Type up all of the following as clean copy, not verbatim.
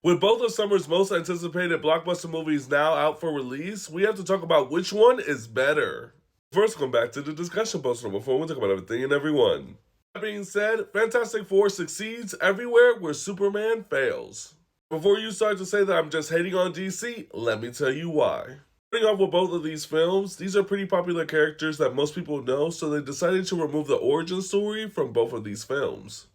With both of summer's most anticipated blockbuster movies now out for release, we have to talk about which one is better. First, come back to the discussion poster before we talk about everything and everyone. That being said, Fantastic Four succeeds everywhere where Superman fails. Before you start to say that I'm just hating on DC, let me tell you why. Starting off with both of these films, these are pretty popular characters that most people know, so they decided to remove the origin story from both of these films.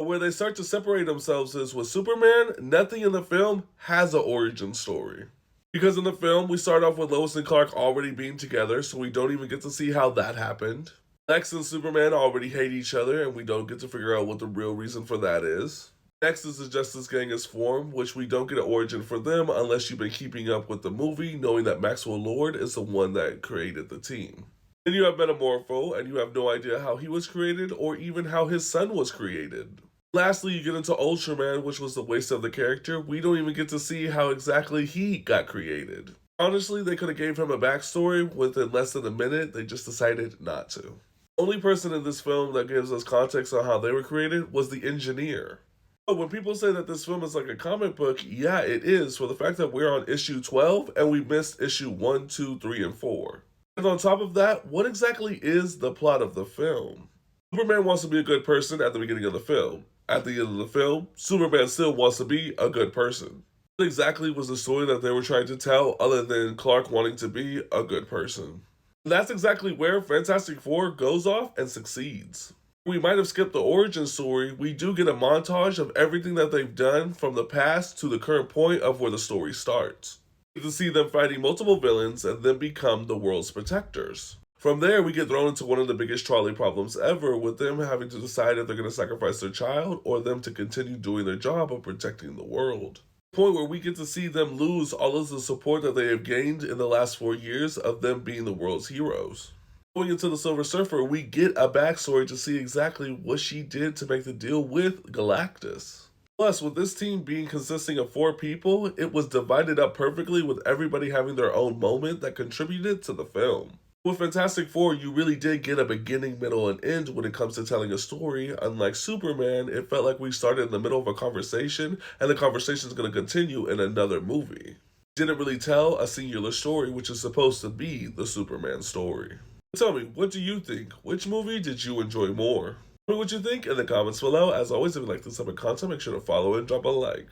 But where they start to separate themselves is with Superman, nothing in the film has an origin story. Because in the film, we start off with Lois and Clark already being together, so we don't even get to see how that happened. Lex and Superman already hate each other, and we don't get to figure out what the real reason for that is. Next is the Justice Gang is formed, which we don't get an origin for them unless you've been keeping up with the movie, knowing that Maxwell Lord is the one that created the team. Then you have Metamorpho, and you have no idea how he was created or even how his son was created. Lastly, you get into Ultraman, which was the waste of the character. We don't even get to see how exactly he got created. Honestly, they could have gave him a backstory within less than a minute, they just decided not to. The only person in this film that gives us context on how they were created was the engineer. But when people say that this film is like a comic book, yeah, it is, for the fact that we're on issue 12 and we missed issue 1, 2, 3, and 4. And on top of that, what exactly is the plot of the film? Superman wants to be a good person at the beginning of the film. At the end of the film, Superman still wants to be a good person. What exactly was the story that they were trying to tell other than Clark wanting to be a good person? And that's exactly where Fantastic Four goes off and succeeds. We might have skipped the origin story, we do get a montage of everything that they've done from the past to the current point of where the story starts. We get to see them fighting multiple villains and then become the world's protectors. From there, we get thrown into one of the biggest trolley problems ever, with them having to decide if they're going to sacrifice their child or them to continue doing their job of protecting the world. The point where we get to see them lose all of the support that they have gained in the last 4 years of them being the world's heroes. Going into the Silver Surfer, we get a backstory to see exactly what she did to make the deal with Galactus. Plus, with this team being consisting of 4 people, it was divided up perfectly with everybody having their own moment that contributed to the film. With Fantastic Four, you really did get a beginning, middle, and end when it comes to telling a story. Unlike Superman, it felt like we started in the middle of a conversation and the conversation is going to continue in another movie. Didn't really tell a singular story, which is supposed to be the Superman story. Tell me, what do you think? Which movie did you enjoy more? Tell me what you think in the comments below. As always, if you like this type of content, make sure to follow and drop a like.